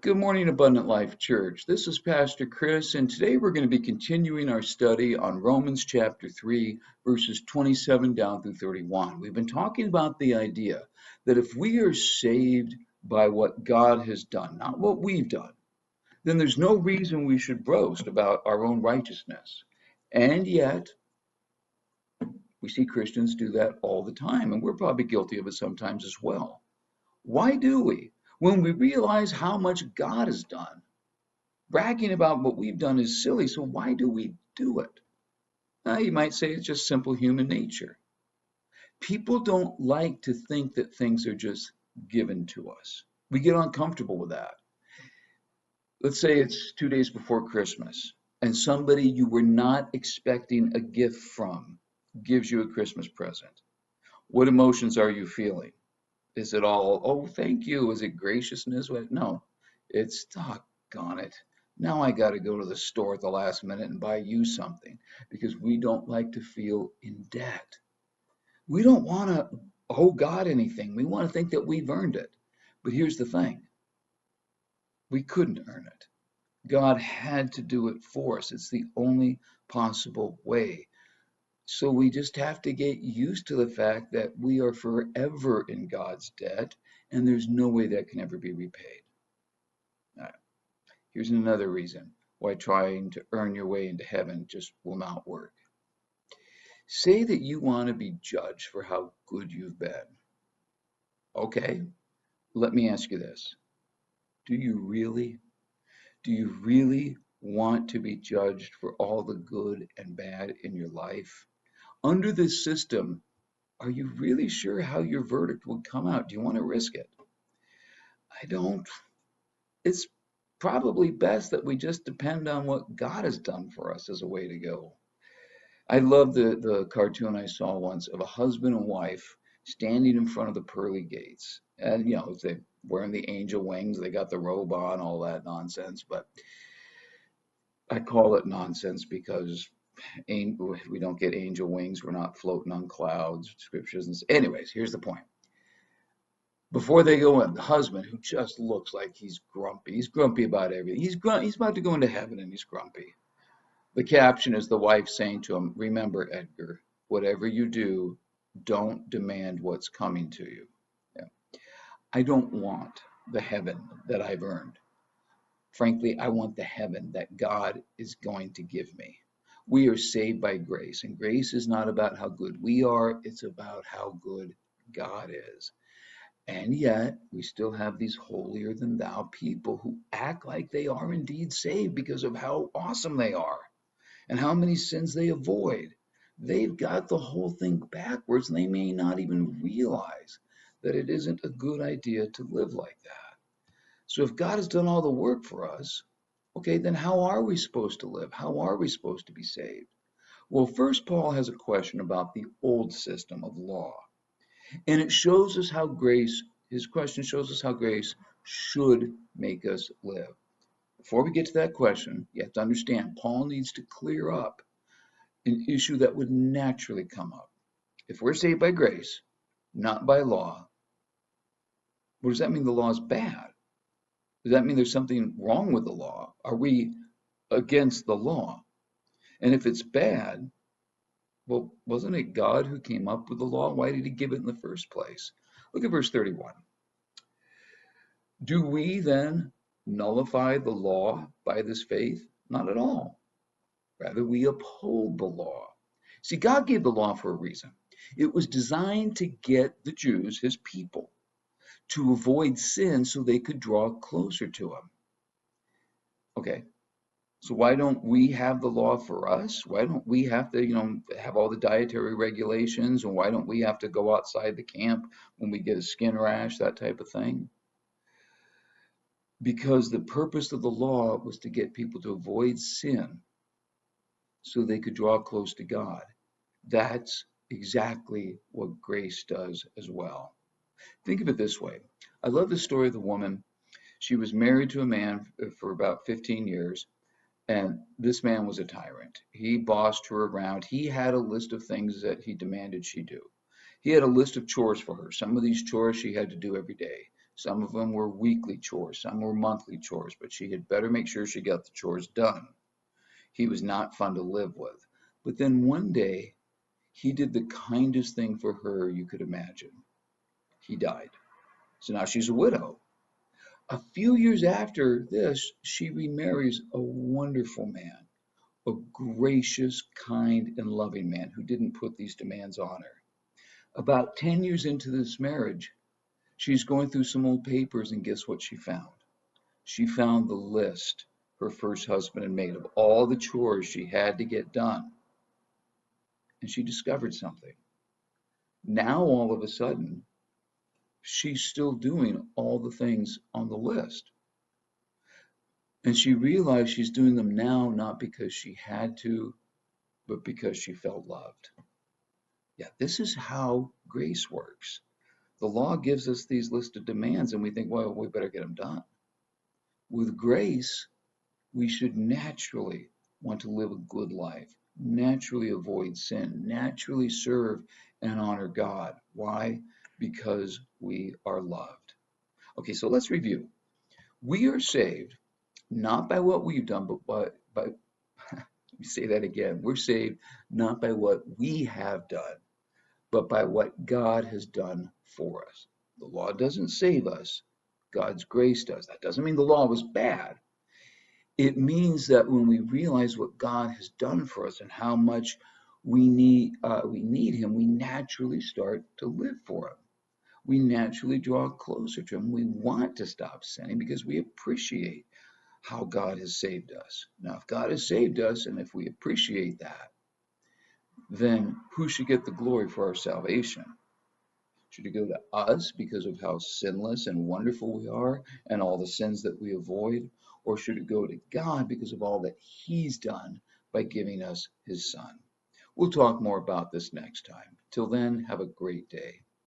Good morning, Abundant Life Church. This is Pastor Chris, and today we're going to be continuing our study on Romans chapter 3, verses 27 down through 31. We've been talking about the idea that if we are saved by what God has done, not what we've done, then there's no reason we should boast about our own righteousness. And yet, we see Christians do that all the time, and we're probably guilty of it sometimes as well. Why do we? When we realize how much God has done, bragging about what we've done is silly, so why do we do it? You might say it's just simple human nature. People don't like to think that things are just given to us. We get uncomfortable with that. Let's say it's 2 days before Christmas, and somebody you were not expecting a gift from gives you a Christmas present. What emotions are you feeling? Is it all, oh, thank you? Is it graciousness? No, it's, doggone it. Now I got to go to the store at the last minute and buy you something because we don't like to feel in debt. We don't want to owe God anything. We want to think that we've earned it. But here's the thing. We couldn't earn it. God had to do it for us. It's the only possible way. So we just have to get used to the fact that we are forever in God's debt, and there's no way that can ever be repaid. All right. Here's another reason why trying to earn your way into heaven just will not work. Say that you want to be judged for how good you've been. Okay, let me ask you this. Do you really? Do you really want to be judged for all the good and bad in your life? Under this system, are you really sure how your verdict would come out? Do you want to risk it? I don't. It's probably best that we just depend on what God has done for us as a way to go. I love the cartoon I saw once of a husband and wife standing in front of the pearly gates. And, they're wearing the angel wings, they got the robe on, all that nonsense. But I call it nonsense because we don't get angel wings. We're not floating on clouds, scriptures. Anyways, here's the point. Before they go in, the husband, who just looks like he's grumpy. He's grumpy about everything. He's about to go into heaven and he's grumpy. The caption is the wife saying to him, remember, Edgar, whatever you do, don't demand what's coming to you. Yeah. I don't want the heaven that I've earned. Frankly, I want the heaven that God is going to give me. We are saved by grace, and grace is not about how good we are, it's about how good God is. And yet, we still have these holier than thou people who act like they are indeed saved because of how awesome they are and how many sins they avoid. They've got the whole thing backwards, and they may not even realize that it isn't a good idea to live like that. So if God has done all the work for us, okay, then how are we supposed to live? How are we supposed to be saved? Well, first, Paul has a question about the old system of law. And it shows us how his question shows us how grace should make us live. Before we get to that question, you have to understand Paul needs to clear up an issue that would naturally come up. If we're saved by grace, not by law, what does that mean the law is bad? Does that mean there's something wrong with the law? Are we against the law? And if it's bad, well, wasn't it God who came up with the law? Why did he give it in the first place? Look at verse 31. Do we then nullify the law by this faith? Not at all. Rather, we uphold the law. See, God gave the law for a reason. It was designed to get the Jews, his people, to avoid sin so they could draw closer to him. Okay, so why don't we have the law for us? Why don't we have to, have all the dietary regulations? And why don't we have to go outside the camp when we get a skin rash, that type of thing? Because the purpose of the law was to get people to avoid sin so they could draw close to God. That's exactly what grace does as well. Think of it this way. I love the story of the woman. She was married to a man for about 15 years, and this man was a tyrant. He bossed her around. He had a list of things that he demanded she do. He had a list of chores for her. Some of these chores she had to do every day. Some of them were weekly chores, some were monthly chores, but she had better make sure she got the chores done. He was not fun to live with. But then one day, he did the kindest thing for her you could imagine. He died. So now she's a widow. A few years after this, she remarries a wonderful man, a gracious, kind, and loving man who didn't put these demands on her. About 10 years into this marriage, she's going through some old papers, and guess what she found? She found the list her first husband had made of all the chores she had to get done, and she discovered something. Now, all of a sudden, she's still doing all the things on the list. And she realized she's doing them now not because she had to, but because she felt loved. Yeah, this is how grace works. The law gives us these list of demands, and we think, well, we better get them done. With grace, we should naturally want to live a good life, naturally avoid sin, naturally serve and honor God. Why? Because we are loved. Okay, so let's review. We are saved not by what we've done, but by let me say that again. We're saved not by what we have done, but by what God has done for us. The law doesn't save us, God's grace does. That doesn't mean the law was bad. It means that when we realize what God has done for us and how much we need Him, we naturally start to live for Him. We naturally draw closer to Him. We want to stop sinning because we appreciate how God has saved us. Now, if God has saved us, and if we appreciate that, then who should get the glory for our salvation? Should it go to us because of how sinless and wonderful we are and all the sins that we avoid? Or should it go to God because of all that He's done by giving us His Son? We'll talk more about this next time. Till then, have a great day.